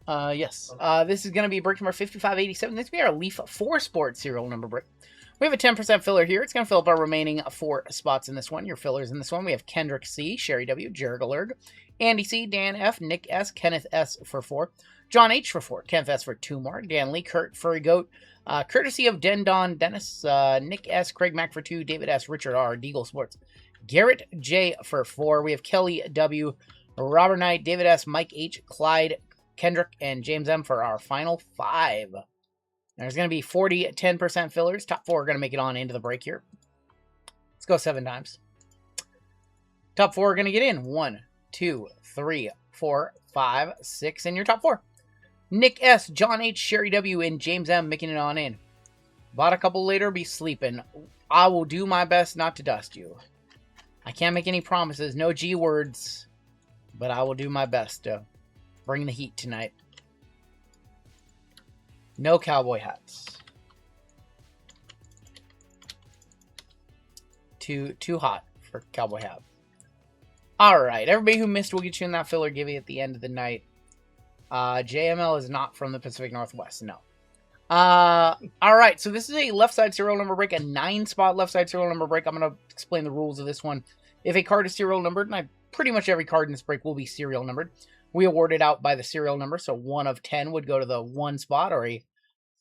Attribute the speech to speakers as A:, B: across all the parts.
A: Yes. This is going to be break number 5587. This will be our Leaf 4 Sports serial number break. We have a 10% filler here. It's going to fill up our remaining 4 spots in this one. Your fillers in this one, we have Kendrick C, Sherry W, Jared Alerg, Andy C, Dan F, Nick S, Kenneth S for 4, John H for 4, Kenneth S for 2 more, Dan Lee, Kurt, Furry Goat, courtesy of Don Dennis, Nick S, Craig Mack for 2, David S, Richard R, Deagle Sports, Garrett J for 4. We have Kelly W, Robert Knight, David S, Mike H, Clyde, Kendrick, and James M for our final 5. There's going to be 40 10% fillers. Top 4 are going to make it on into the break here. Let's go 7 times. Top 4 are going to get in. 1, 2, 3, 4, 5, 6 in your top 4. Nick S, John H, Sherry W, and James M making it on in. Bought a couple later, be sleeping. I will do my best not to dust you. I can't make any promises. No G words. But I will do my best to bring the heat tonight. No cowboy hats. Too hot for cowboy hat. Alright, everybody who missed will get you in that filler give you at the end of the night. JML is not from the Pacific Northwest, no. Alright, so this is a left side serial number break, a 9-spot left side serial number break. I'm going to explain the rules of this one. If a card is serial numbered, and pretty much every card in this break will be serial numbered, we award it out by the serial number, so 1 of 10 would go to the 1 spot, or a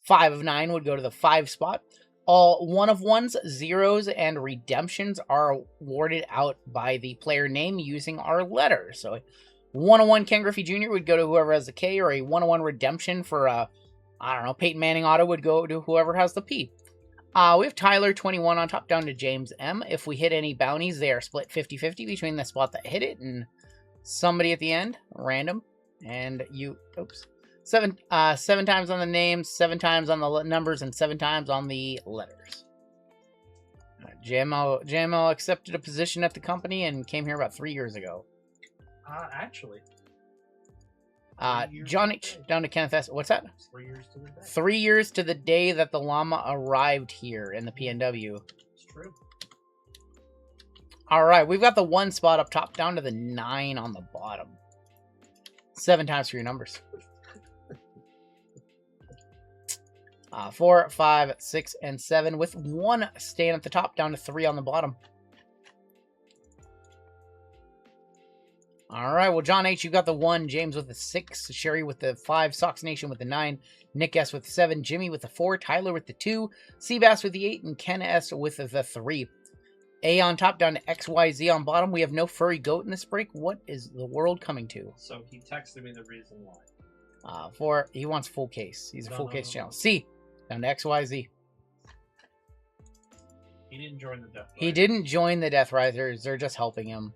A: 5 of 9 would go to the 5 spot. All 1 of 1s, 0s, and redemptions are awarded out by the player name using our letters. So 101 Ken Griffey Jr. would go to whoever has the K, or a 101 redemption for, I don't know, Peyton Manning auto would go to whoever has the P. We have Tyler 21 on top down to James M. If we hit any bounties, they are split 50-50 between the spot that hit it and somebody at the end, random, and you, oops. 7 times on the names, 7 times on the numbers, and 7 times on the letters. JML accepted a position at the company and came here about 3 years ago.
B: Actually.
A: John H. down to Kenneth S. What's that?
B: 3 years to the day.
A: 3 years to the day that the llama arrived here in the PNW.
B: It's true.
A: Alright, we've got the 1 spot up top down to the 9 on the bottom. 7 times for your numbers. 4, 5, 6, and 7, with 1 staying at the top, down to 3 on the bottom. All right, well, John H., you got the 1, James with the 6, Sherry with the 5, Sox Nation with the 9, Nick S. with the 7, Jimmy with the 4, Tyler with the 2, Seabass with the 8, and Ken S. with the 3. A on top, down to XYZ on bottom. We have no Furry Goat in this break. What is the world coming to?
B: So he texted me the reason why.
A: He wants full case. He's a full case channel. C, down to XYZ.
B: He didn't join the Death Riders.
A: He didn't join the Death Riders. They're just helping him.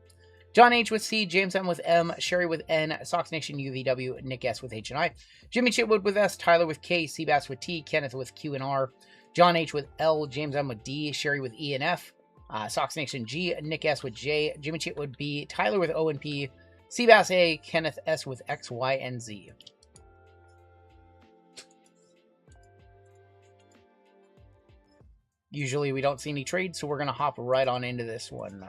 A: John H. with C, James M. with M, Sherry with N, Sox Nation UVW, Nick S. with H and I, Jimmy Chitwood with S, Tyler with K, Seabass with T, Kenneth with Q and R, John H. with L, James M. with D, Sherry with E and F, Sox Nation G, Nick S. with J, Jimmy Chitwood B, Tyler with O and P, Seabass A, Kenneth S. with X, Y, and Z. Usually we don't see any trades, so we're going to hop right on into this one.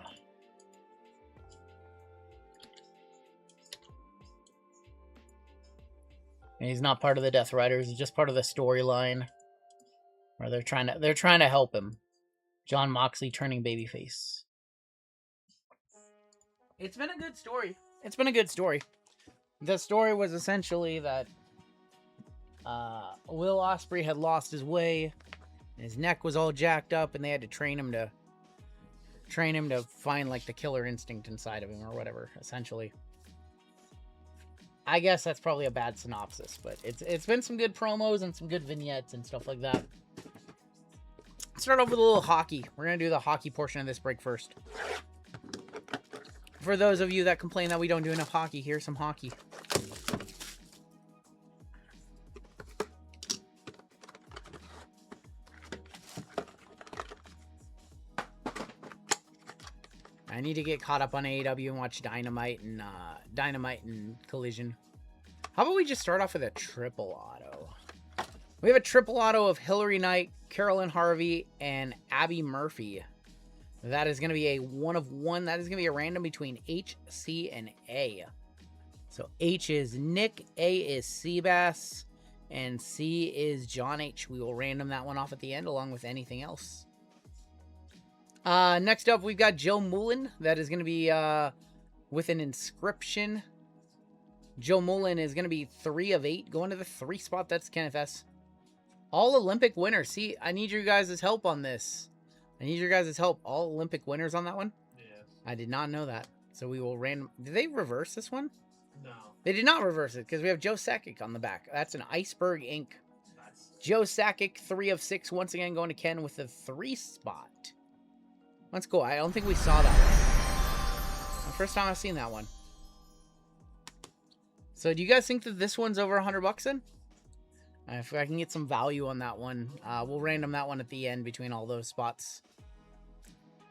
A: And he's not part of the Death Riders, he's just part of the storyline. Where they're trying to help him. John Moxley turning babyface. It's been a good story. It's been a good story. The story was essentially that Will Ospreay had lost his way. His neck was all jacked up, and they had to train him to find like the killer instinct inside of him or whatever. Essentially, I guess that's probably a bad synopsis, but it's been some good promos and some good vignettes and stuff like that. Let's start off with a little hockey. We're gonna do the hockey portion of this break first. For those of you that complain that we don't do enough hockey, here's some hockey. I need to get caught up on AEW and watch Dynamite and Collision. How about we just start off with a triple auto? We have a triple auto of Hillary Knight, Carolyn Harvey, and Abby Murphy. That is going to be a 1 of 1. That is going to be a random between H, C, and A. So H is Nick, A is Seabass, and C is John H. We will random that one off at the end along with anything else. Next up, we've got Joe Mullen. That is going to be with an inscription. Joe Mullen is going to be 3 of 8. Going to the 3 spot. That's Kenneth S. All Olympic winners. See, I need your guys' help on this. I need your guys' help. All Olympic winners on that one?
B: Yes.
A: I did not know that. So we will random... Did they reverse this one?
B: No.
A: They did not reverse it because we have Joe Sakic on the back. That's an Iceberg Inc. Joe Sakic, 3 of 6. Once again, going to Ken with the 3 spot. Let's go. I don't think we saw that one. The first time I've seen that one. So do you guys think that this one's over $100 then? If I can get some value on that one, we'll random that one at the end between all those spots.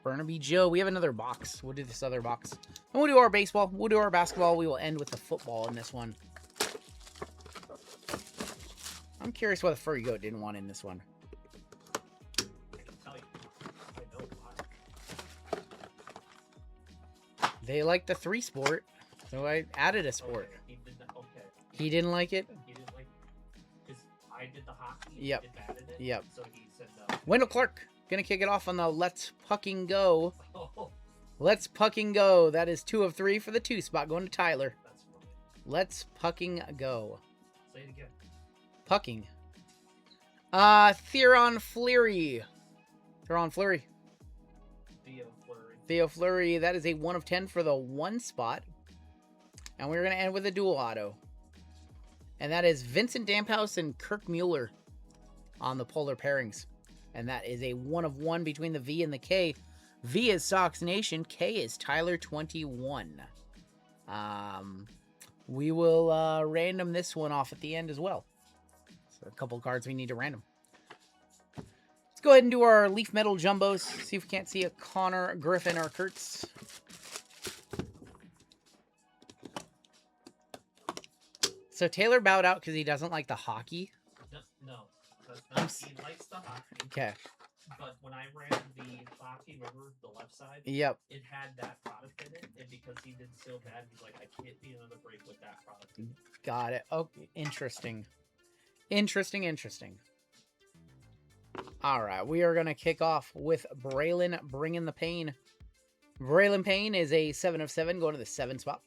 A: Burnaby Joe. We have another box. We'll do this other box. And we'll do our baseball. We'll do our basketball. We will end with the football in this one. I'm curious why the Furry Goat didn't want in this one.
B: I can tell you. I know why.
A: They like the 3 sport, so I added a sport.
B: Okay, he did that. Okay.
A: He didn't like it?
B: He didn't like it. Because I did the hockey.
A: Yep.
B: He batted it.
A: Yep.
B: So he said no.
A: Wendell Clark. Gonna kick it off on the Let's Pucking Go.
B: Oh,
A: Let's Pucking Go. That is 2 of 3 for the 2 spot. Going to Tyler.
B: that's funny.
A: Let's Pucking Go.
B: Say it again.
A: Pucking. Theron Fleury. Theron Fleury.
B: Theo Fleury.
A: Theo Fleury. That is a 1 of 10 for the 1 spot. And we're going to end with a dual auto. And that is Vincent Damphouse and Kirk Mueller on the polar pairings. And that is a 1 of 1 between the V and the K. V is Sox Nation. K is Tyler 21. We will random this one off at the end as well. So a couple cards we need to random. Let's go ahead and do our Leaf Metal Jumbos. See if we can't see a Connor, Griffin, or Kurtz. So Taylor bowed out because he doesn't like the hockey.
B: No. That's not, he likes the hockey.
A: Okay.
B: But when I ran the hockey, remember the left side?
A: Yep.
B: It had that product in it, and because he did so bad, he's like, I can't be another break with that product.
A: Got it. Oh, interesting. Interesting. All right, we are going to kick off with Braylon bringing the pain. Braylon Payne is a 7 of 7, going to the 7 spot.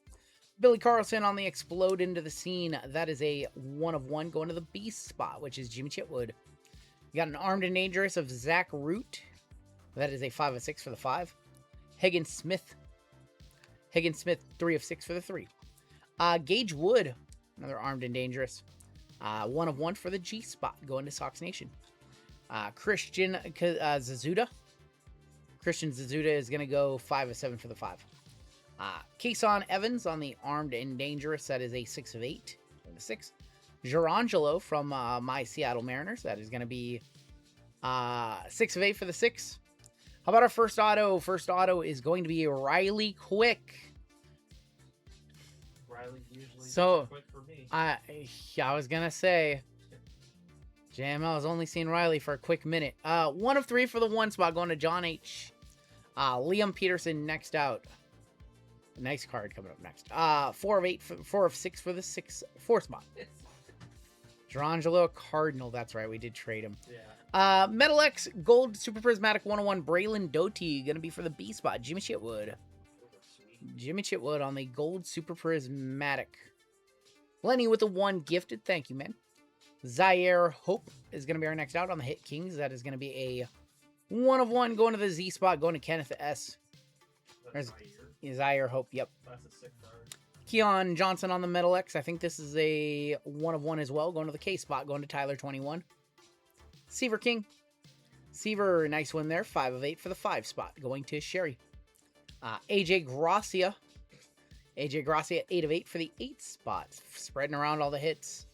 A: Billy Carlson on the Explode into the Scene. That is a 1 of 1, going to the Beast spot, which is Jimmy Chitwood. You got an Armed and Dangerous of Zach Root. That is a 5 of 6 for the 5. Higgins Smith, 3 of 6 for the 3. Gage Wood, another Armed and Dangerous. 1 of 1 for the G spot, going to Sox Nation. Christian Zazuda. Christian Zazuda is going to go 5 of 7 for the 5. Kason Evans on the Armed and Dangerous. That is a 6 of 8 for the 6. Gerangelo from my Seattle Mariners. That is going to be 6 of 8 for the 6. How about our first auto? First auto is going to be Riley Quick.
B: Riley usually
A: So,
B: quick for me.
A: I was going to say, JML has only seen Riley for a quick minute. 1 of 3 for the 1 spot, going to John H. Liam Peterson next out. Nice card coming up next. 4 of 6 for the 4 spot. Gerangelo Cardinal. That's right. We did trade him.
B: Yeah.
A: Metal X Gold Super Prismatic 101. Braylon Doty. Going to be for the B spot. Jimmy Chitwood. Jimmy Chitwood on the Gold Super Prismatic. Lenny with the 1 gifted. Thank you, man. Zaire Hope is going to be our next out on the Hit Kings. That is going to be a 1 of 1 going to the Z spot. Going to Kenneth S.
B: That's
A: Zaire Hope. Yep.
B: That's a sick card.
A: Keon Johnson on the Metal X. I think this is a 1 of 1 as well. Going to the K spot. Going to Tyler 21. Seaver King. Seaver, nice one there. 5 of 8 for the 5 spot. Going to Sherry. AJ Gracia. AJ Gracia, 8 of 8 for the 8 spot. Spreading around all the hits.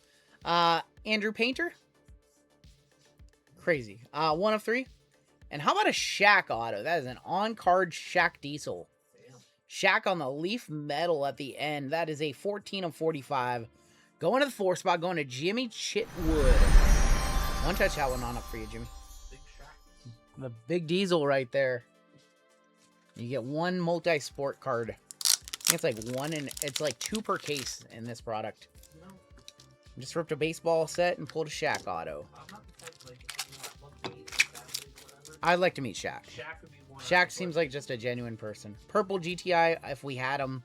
A: Andrew Painter. Crazy. 1 of 3. And how about a Shaq auto? That is an on-card Shaq Diesel. Shaq on the Leaf Metal at the end. That is a 14 of 45. Going to the 4 spot. Going to Jimmy Chitwood. One touch that one on up for you, Jimmy.
B: Big Shaq.
A: The big Diesel right there. You get 1 multi-sport card. It's like it's like 2 per case in this product.
B: No,
A: Just ripped a baseball set and pulled a Shaq auto.
B: I'm not the type like love to eat like that, whatever.
A: I'd like to meet Shaq.
B: Shaq would be one.
A: Shaq seems like just a genuine person. Purple GTI, if we had them.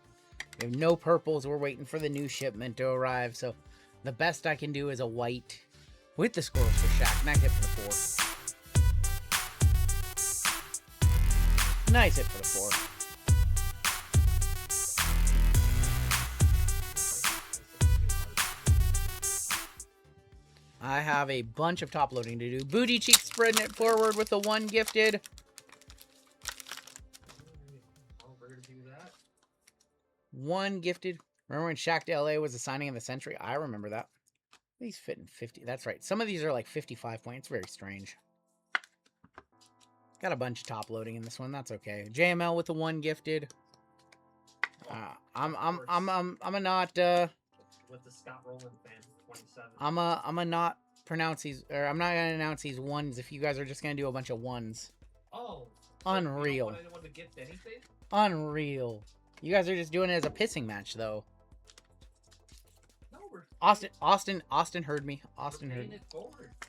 A: We have no purples. We're waiting for the new shipment to arrive. So the best I can do is a white with the scores for Shaq. Nice hit for the 4. Nice hit for the 4. I have a bunch of top loading to do. Booty Cheek spreading it forward with the 1 gifted.
B: We're gonna do that.
A: 1 gifted. Remember when Shaq to LA was the signing of the century? I remember that. These fit in 50. That's right. Some of these are like 55 points. Very strange. Got a bunch of top loading in this one. That's okay. JML with the 1 gifted. I'm a not
B: With the Scott Rowland fan, 27.
A: I'm a not pronounce these, or I'm not gonna announce these 1s if you guys are just gonna do a bunch of 1s.
B: Oh.
A: Unreal.
B: You don't want anyone to gift anything?
A: Unreal. You guys are just doing it as a pissing match, though.
B: No,
A: Austin heard me. Austin heard me.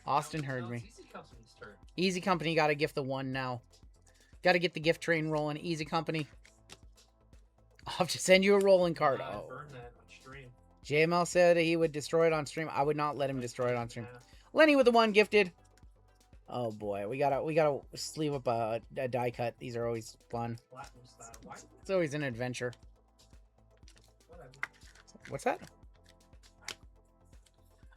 A: Austin heard me.
B: Easy Company's turn.
A: Easy Company got to gift the 1 now. Got to get the gift train rolling. Easy Company. I'll have to send you a rolling card. Oh.
B: Burn that on stream.
A: JML said he would destroy it on stream. I would not let him destroy it on stream.
B: Yeah.
A: Lenny with the 1 gifted. Oh boy, we gotta sleeve up a die cut. These are always fun.
B: Platinum style. Why?
A: It's always an adventure.
B: Whatever.
A: What's that?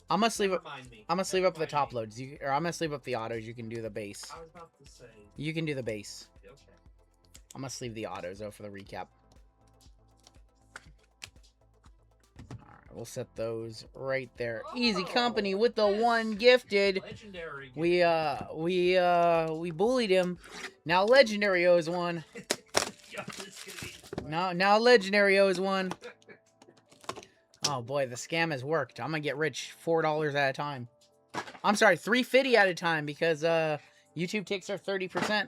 A: I'm gonna sleeve up.
B: Remind me.
A: I'm gonna sleeve up the
B: Remind
A: top
B: me.
A: loads. Or I'm gonna sleeve up the autos. You can do the base.
B: I was about to say.
A: You can do the base.
B: Okay.
A: I'm gonna sleeve the autos though for the recap. Alright, we'll set those right there. Easy Company with the 1 gifted.
B: Legendary.
A: We bullied him. Now Legendary owes 1.
B: Yo, this is gonna be...
A: Now Legendary owes 1. Oh boy, the scam has worked. I'm gonna get rich $4 at a time. I'm sorry, $3.50 at a time because YouTube takes their 30%.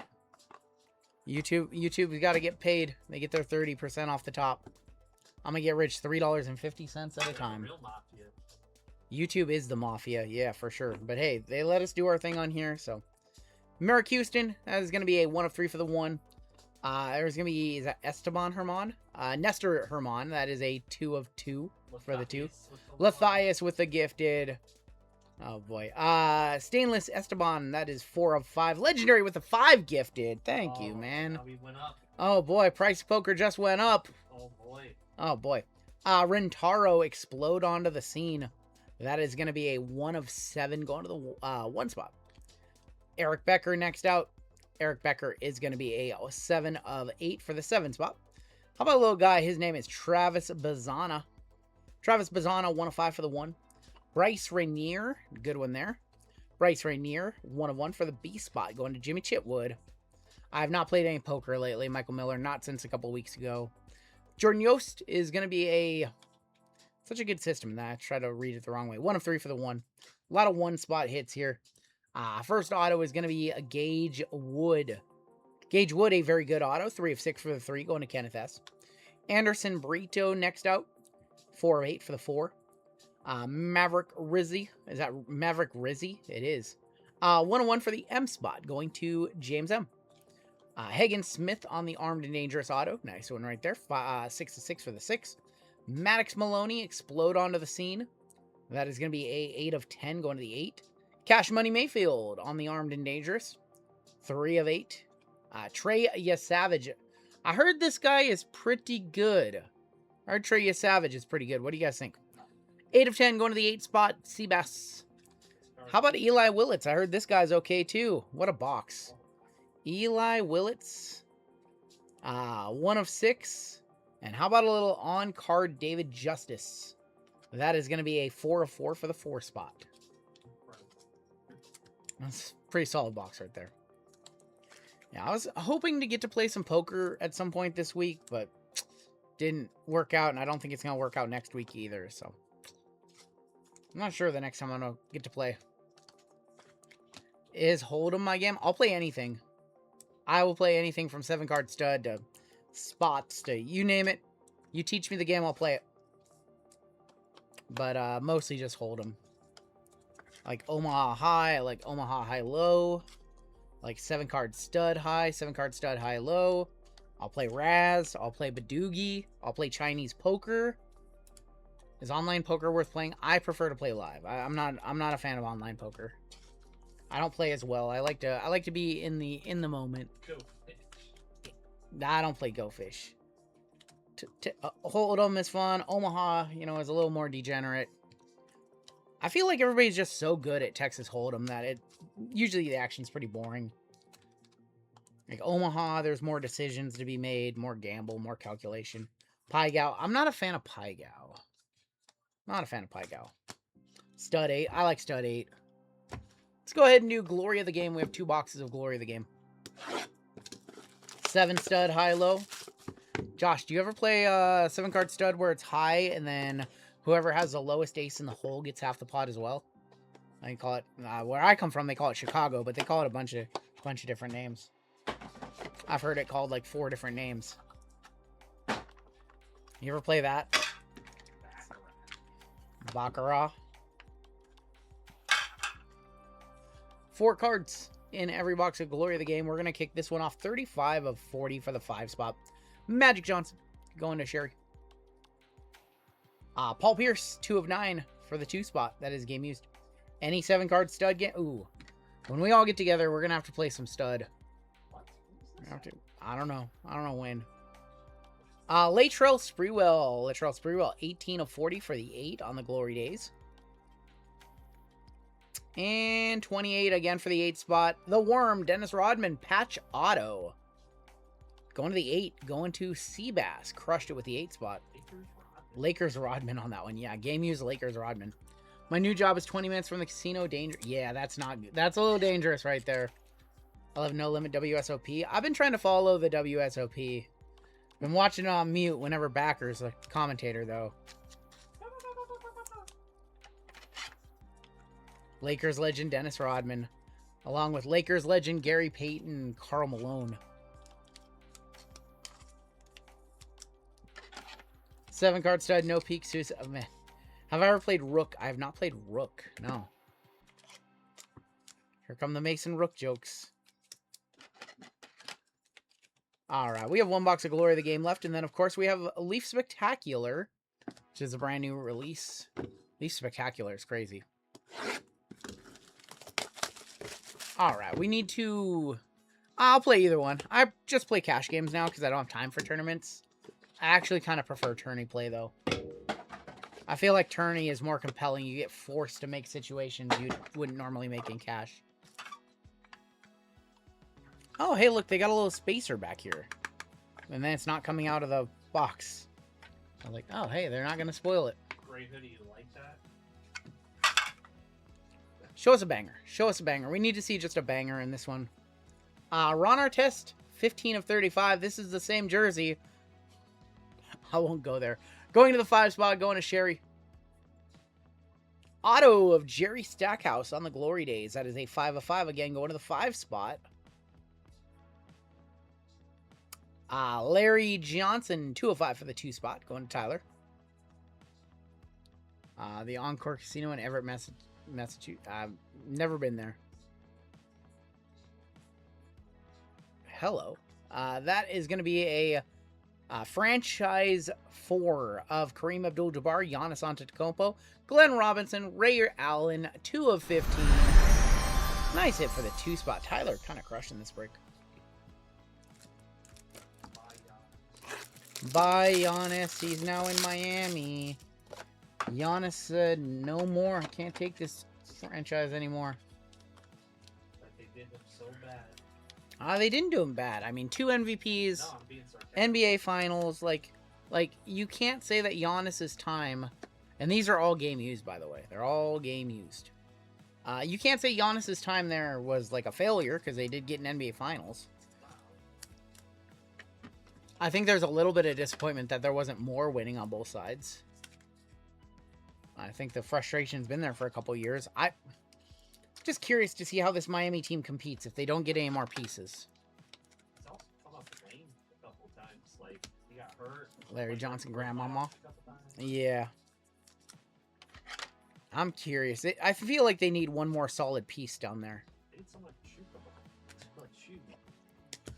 A: YouTube's got to get paid. They get their 30% off the top. I'm gonna get rich $3.50 at a time.
B: Real mafia.
A: YouTube is the mafia, yeah, for sure. But hey, they let us do our thing on here, so. Merrick Houston, that is gonna be a 1 of 3 for the 1. There's gonna be, is that Esteban Herman? Nestor Herman, that is a 2 of 2 for the 2. Lathias with the gifted. Oh boy. Stainless Esteban, that is 4 of 5. Legendary with the 5 gifted. Thank you, man.
B: Now we went up.
A: Oh boy, price of poker just went up.
B: Oh boy.
A: Oh boy. Rentaro explode onto the scene. That is going to be a 1 of 7 going to the 1 spot. Eric Becker next out. Eric Becker is going to be a 7 of 8 for the 7 spot. How about a little guy? His name is Travis Bazana. Travis Bazana, 1 of 5 for the 1. Bryce Rainier, good one there. Bryce Rainier, 1 of 1 for the B spot, going to Jimmy Chitwood. I have not played any poker lately. Michael Miller, not since a couple weeks ago. Jordan Yost is going to be such a good system that I try to read it the wrong way. 1 of 3 for the 1. A lot of 1 spot hits here. First auto is going to be a Gage Wood. Gage Wood, a very good auto. 3 of 6 for the 3, going to Kenneth S. Anderson Brito next out. 4 of 8 for the 4. Maverick Rizzi. Is that Maverick Rizzi? It is. 1 of 1 for the M spot, going to James M. Hagen Smith on the Armed and Dangerous auto. Nice one right there. 6 of 6 for the 6. Maddox Maloney explode onto the scene. That is going to be a 8 of 10 going to the 8. Cash Money Mayfield on the Armed and Dangerous. 3 of 8. Trey Yasavage. I heard this guy is pretty good. I heard Trey Yasavage is pretty good. What do you guys think? 8 of 10 going to the 8 spot. Seabass. How about Eli Willits? I heard this guy's okay too. What a box. Eli Willits. 1 of 6. And how about a little on-card David Justice? That is going to be a 4 of 4 for the 4 spot. That's a pretty solid box right there. Yeah, I was hoping to get to play some poker at some point this week, but didn't work out, and I don't think it's going to work out next week either, so. I'm not sure the next time I'm going to get to play. Is Hold'em my game? I'll play anything. I will play anything from 7-card stud to spots to you name it. You teach me the game, I'll play it. But mostly just Hold'em. Like Omaha High, I like Omaha High Low. Like 7-card stud high, 7-card stud high low. I'll play Raz, I'll play Badoogie, I'll play Chinese poker. Is online poker worth playing? I prefer to play live. I'm not a fan of online poker. I don't play as well. I like to be in the moment.
B: Go fish.
A: I don't play Go Fish. Hold'em is fun. Omaha, you know, is a little more degenerate. I feel like everybody's just so good at Texas Hold'em that usually the action's pretty boring. Like Omaha, there's more decisions to be made, more gamble, more calculation. Pai Gow, I'm not a fan of Pai Gow. Not a fan of Pai Gow. Stud 8, I like Stud 8. Let's go ahead and do Glory of the Game. We have 2 boxes of Glory of the Game. 7 stud, high, low. Josh, do you ever play 7-card stud where it's high and then whoever has the lowest ace in the hole gets half the pot as well? I call it, where I come from, they call it Chicago, but they call it a bunch of different names. I've heard it called like 4 different names. You ever play that? Baccarat. 4 cards in every box of Glory of the Game. We're going to kick this one off 35 of 40 for the 5 spot. Magic Johnson going to Sherry. Paul Pierce, 2 of 9 for the 2 spot. That is game used. Any 7-card stud game? Ooh. When we all get together, we're going to have to play some stud. I don't know. I don't know when. Latrell Sprewell, 18 of 40 for the 8 on the Glory Days. And 28 again for the 8 spot. The Worm, Dennis Rodman, patch auto. Going to the 8, going to Seabass. Crushed it with the 8 spot. Lakers Rodman on that one. Yeah, game used Lakers Rodman. My new job is 20 minutes from the casino. Danger. Yeah, that's not good. That's a little dangerous right there. I'll have no limit WSOP. I've been trying to follow the WSOP. Been watching it on mute whenever Backer's a commentator, though. Lakers legend Dennis Rodman, along with Lakers legend Gary Payton and Karl Malone. 7-card stud, no peak suicide. Oh, man. Have I ever played Rook? I have not played Rook. No. Here come the Mason Rook jokes. Alright, we have 1 box of Glory of the Game left, and then, of course, we have a Leaf Spectacular, which is a brand new release. Leaf Spectacular is crazy. Alright, we need to... I'll play either one. I just play cash games now because I don't have time for tournaments. I actually kind of prefer tourney play, though. I feel like tourney is more compelling. You get forced to make situations you wouldn't normally make in cash. Oh, hey, look, they got a little spacer back here. And then it's not coming out of the box. I'm like, oh, hey, they're not going to spoil it.
B: Gray hoodie, you like that?
A: Show us a banger. Show us a banger. We need to see just a banger in this one. Ron Artest, 15 of 35. This is the same jersey. I won't go there. Going to the 5 spot, going to Sherry. Auto of Jerry Stackhouse on the Glory Days. That is a 5 of 5 again, going to the 5 spot. Larry Johnson, 2 of 5 for the 2 spot, going to Tyler. The Encore Casino in Everett, Massachusetts. I've never been there. Hello. That is going to be a franchise 4 of Kareem Abdul-Jabbar, Giannis Antetokounmpo, Glenn Robinson, Ray Allen, 2 of 15. Nice hit for the 2 spot. Tyler kind of crushing this break. Bye, Giannis. He's now in Miami. Giannis said, no more. I can't take this franchise anymore.
B: But they did them so bad.
A: They didn't do him bad. I mean, 2 MVPs,
B: No, I'm being sarcastic.
A: NBA Finals. Like, you can't say that Giannis's time, and these are all game used, by the way. They're all game used. You can't say Giannis's time there was like a failure because they did get an NBA Finals. I think there's a little bit of disappointment that there wasn't more winning on both sides. I think the frustration's been there for a couple years. I'm just curious to see how this Miami team competes if they don't get any more pieces.
B: It's also come off the lane a couple times. Like, he got hurt.
A: Larry
B: Like,
A: Johnson,
B: their
A: grandmama.
B: quarterback got the bye.
A: Yeah. I'm curious. I feel like they need one more solid piece down there.
B: They need someone to shoot the ball. Like, shoot.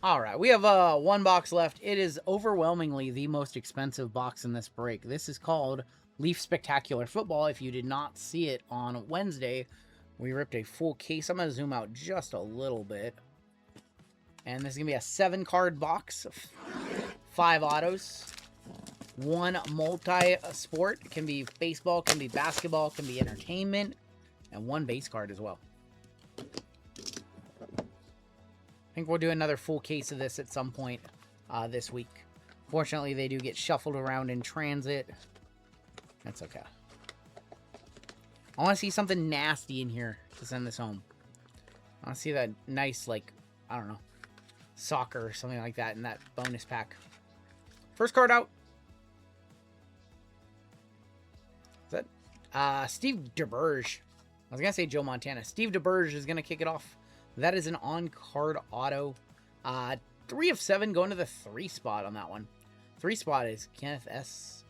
A: All right, we have one box left. It is overwhelmingly the most expensive box in this break. This is called Leaf Spectacular Football. If you did not see it on Wednesday, we ripped a full case. I'm going to zoom out just a little bit. And this is going to be a 7-card box. 5 autos. 1 multi-sport. It can be baseball, can be basketball, can be entertainment. And 1 base card as well. I think we'll do another full case of this at some point this week. Fortunately, they do get shuffled around in transit. That's okay. I want to see something nasty in here to send this home. I want to see that nice, like, I don't know, soccer or something like that in that bonus pack. First card out. Is that Steve DeBerge? I was going to say Joe Montana. Steve DeBerge is going to kick it off. That is an on-card auto. 3 of 7 going to the 3 spot on that one. 3 spot is Kenneth S.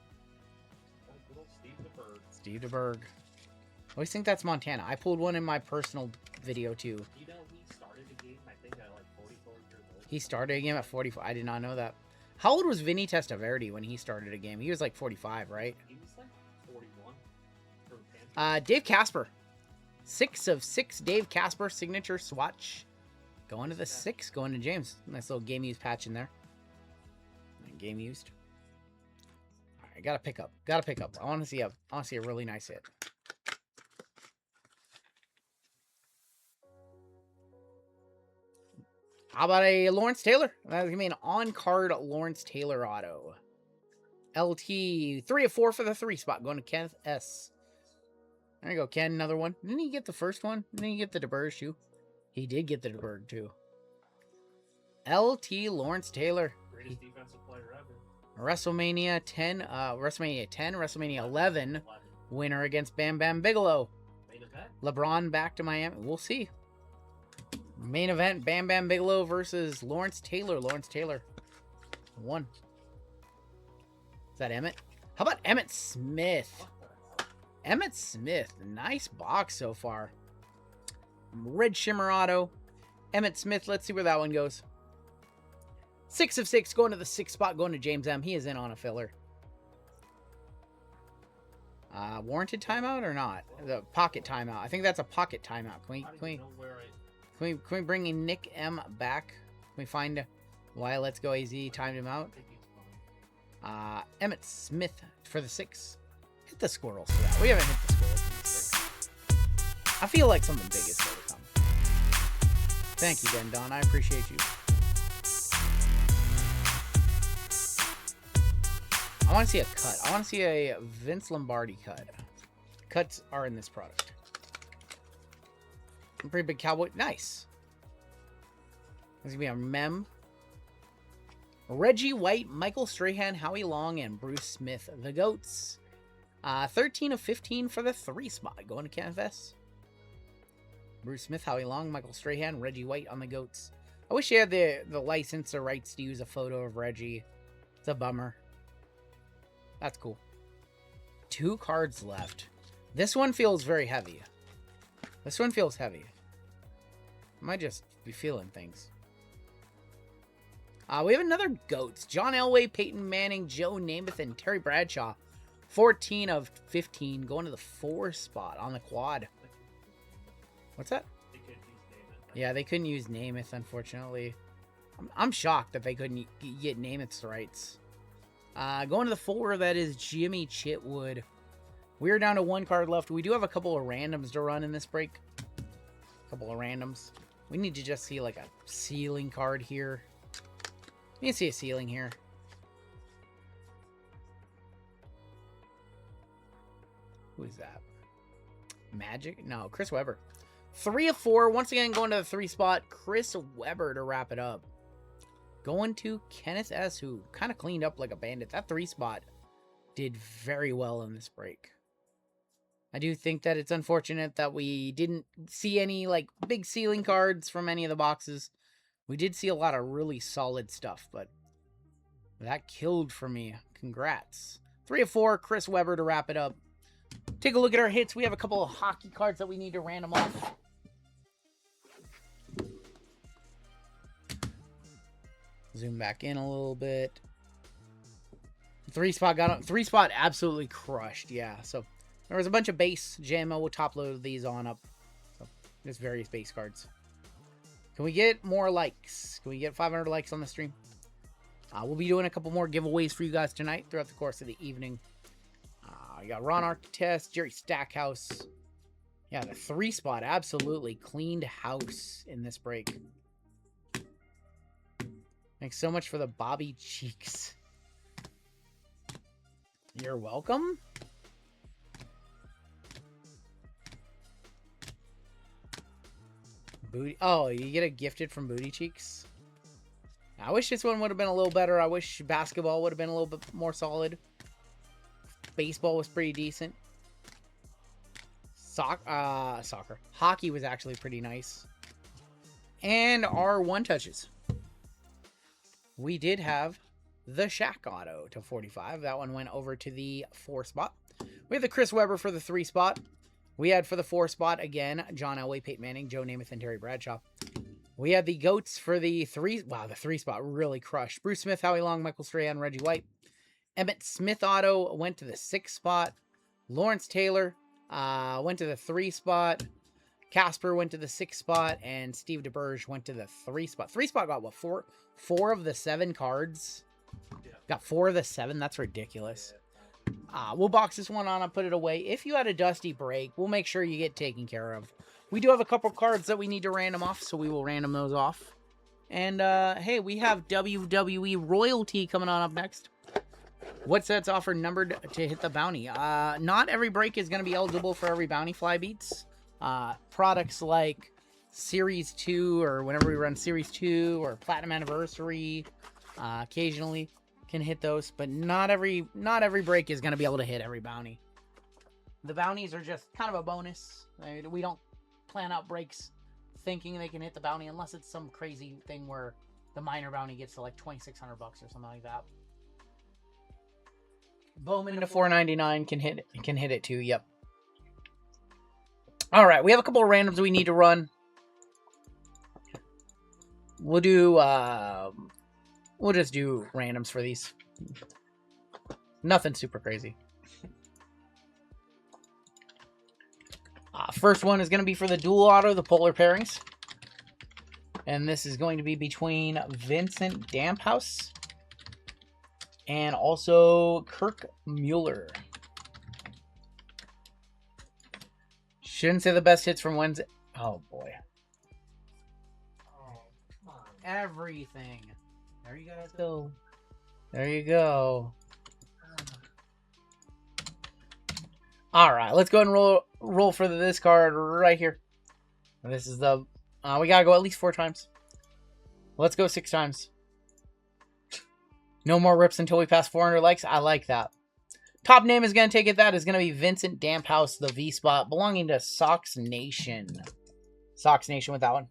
A: Steve DeBerg. I always think that's Montana. I pulled one in my personal video too.
B: You know, he started the game, I think, at like 44 years old.
A: He started a game at 44. I did not know that. How old was Vinny Testaverde when he started a game? He was like 45, right?
B: He was like 41. For Panthers.
A: Dave Casper. 6 of 6 Dave Casper signature swatch. Going to the 6, going to James. Nice little game used patch in there. Game used. All right, gotta pick up. Gotta pick up. I want to see a really nice hit. How about a Lawrence Taylor? That's gonna be an on-card Lawrence Taylor auto. LT 3 of 4 for the 3 spot, going to Kenneth S. There you go, Ken. Another one. Didn't he get the first one? Didn't he get the DeBerge too? He did get the DeBerge too. LT Lawrence Taylor.
B: Greatest defensive player ever.
A: WrestleMania 10, WrestleMania 11 winner against Bam Bam Bigelow.
B: Main event.
A: LeBron back to Miami. We'll see. Main event, Bam Bam Bigelow versus Lawrence Taylor. Lawrence Taylor. 1. Is that Emmett? How about Emmett Smith? Emmett Smith. Nice box so far. Red Shimmer auto. Emmett Smith. Let's see where that one goes. 6 of 6 going to the 6 spot, going to James M. He is in on a filler. Warranted timeout or not? The pocket timeout. I think that's a pocket timeout. Can we bring in Nick M back? Can we find why Let's Go AZ timed him out? Emmett Smith for the 6. Hit the squirrels for that. We haven't hit the squirrels. I feel like something big is going to come. Thank you, Den Don. I appreciate you. I want to see a cut. I want to see a Vince Lombardi cut. Cuts are in this product. A pretty big cowboy. Nice. There's going to be a mem. Reggie White, Michael Strahan, Howie Long, and Bruce Smith, the GOATs. 13 of 15 for the 3 spot. Going to Kenneth S. Bruce Smith, Howie Long, Michael Strahan, Reggie White on the GOATs. I wish you had the license or rights to use a photo of Reggie. It's a bummer. That's cool. 2 cards left. This one feels very heavy. This one feels heavy. I might just be feeling things. We have another GOATs. John Elway, Peyton Manning, Joe Namath, and Terry Bradshaw. 14 of 15 going to the 4 spot on the quad. What's that? Yeah, they couldn't use Namath, unfortunately. I'm shocked that they couldn't get Namath's rights. Going to the 4, that is Jimmy Chitwood. We're down to 1 card left. We do have a couple of randoms to run in this break. A couple of randoms. We need to just see like a ceiling card here. You can see a ceiling here. Who is that? Magic? No, Chris Webber. 3 of 4. Once again, going to the 3 spot. Chris Webber to wrap it up. Going to Kenneth S., who kind of cleaned up like a bandit. That 3 spot did very well in this break. I do think that it's unfortunate that we didn't see any like big ceiling cards from any of the boxes. We did see a lot of really solid stuff, but That killed for me. Congrats. 3 of 4, Chris Webber to wrap it up. Take a look at our hits. We have a couple of hockey cards that we need to random off. Zoom back in a little bit. 3-spot got on. 3-spot absolutely crushed. Yeah, so there was a bunch of base. JMO will top load these on up. So there's various base cards. Can we get more likes? Can we get 500 likes on the stream? We'll be doing a couple more giveaways for you guys tonight throughout the course of the evening. I got Ron Arctest, Jerry Stackhouse. Yeah, the 3-spot absolutely cleaned house in this break. Thanks so much for the Bobby Cheeks. You're welcome. Booty. Oh, you get a gifted from Booty Cheeks. I wish this one would have been a little better. I wish basketball would have been a little bit more solid. Baseball was pretty decent. Soccer. Hockey was actually pretty nice. And our one touches. We did have the Shaq auto to 45. That one went over to the 4-spot. We have the Chris Webber for the 3-spot. We had for the 4-spot, again, John Elway, Peyton Manning, Joe Namath, and Terry Bradshaw. We had the GOATs for the 3. Wow, the 3-spot really crushed. Bruce Smith, Howie Long, Michael Strahan, Reggie White. Emmett Smith auto went to the 6-spot. Lawrence Taylor went to the 3-spot. Casper went to the 6-spot. And Steve DeBerge went to the 3-spot. 3-spot got, what, 4 of the 7 cards?
B: Yeah.
A: Got 4 of the 7? That's ridiculous. We'll box this one on and put it away. If you had a dusty break, we'll make sure you get taken care of. We do have a couple cards that we need to random off, so we will random those off. And, hey, we have WWE Royalty coming on up next. What sets offer numbered to hit the bounty? Not every break is going to be eligible for every bounty fly beats. Products like Series 2, or whenever we run Series 2, or Platinum Anniversary, occasionally can hit those, but not every break is going to be able to hit every bounty. The bounties are just kind of a bonus. We don't plan out breaks thinking they can hit the bounty unless it's some crazy thing where the minor bounty gets to like $2,600 or something like that. Bowman to $4.99 can hit it too. Yep. All right, we have a couple of randoms we need to run. We'll do we'll just do randoms for these. Nothing super crazy. First one is going to be for the dual auto, the polar pairings. And this is going to be between Vincent Damphouse and also Kirk Mueller. Shouldn't say the best hits from Wednesday. Oh, boy.
B: Oh, come on.
A: Everything. There you guys go. There you go. All right, let's go ahead and roll for this card right here. This is the... we got to go at least 4 times. Let's go 6 times. No more rips until we pass 400 likes. I like that. Top name is going to take it. That is going to be Vincent Damphouse, the V-spot, belonging to Sox Nation. Sox Nation with that one.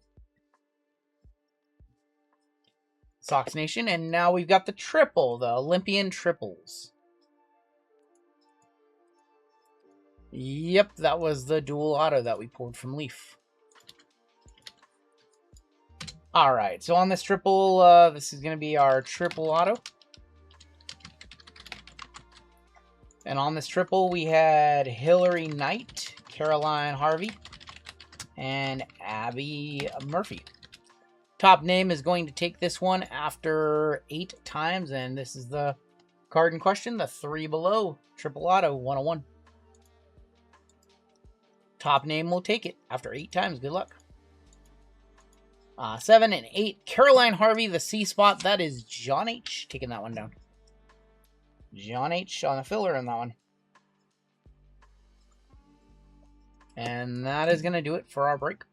A: Sox Nation. And now we've got the triple, the Olympian triples. Yep, that was the dual auto that we pulled from Leaf. All right, so on this triple, this is going to be our triple auto. And on this triple, we had Hillary Knight, Caroline Harvey, and Abby Murphy. Top name is going to take this one after 8 times, and this is the card in question, the 3 below, triple auto, 101. Top name will take it after 8 times. Good luck. 7 and 8. Caroline Harvey, the C spot. That is John H. Taking that one down. John H. on the filler on that one. And that is going to do it for our break.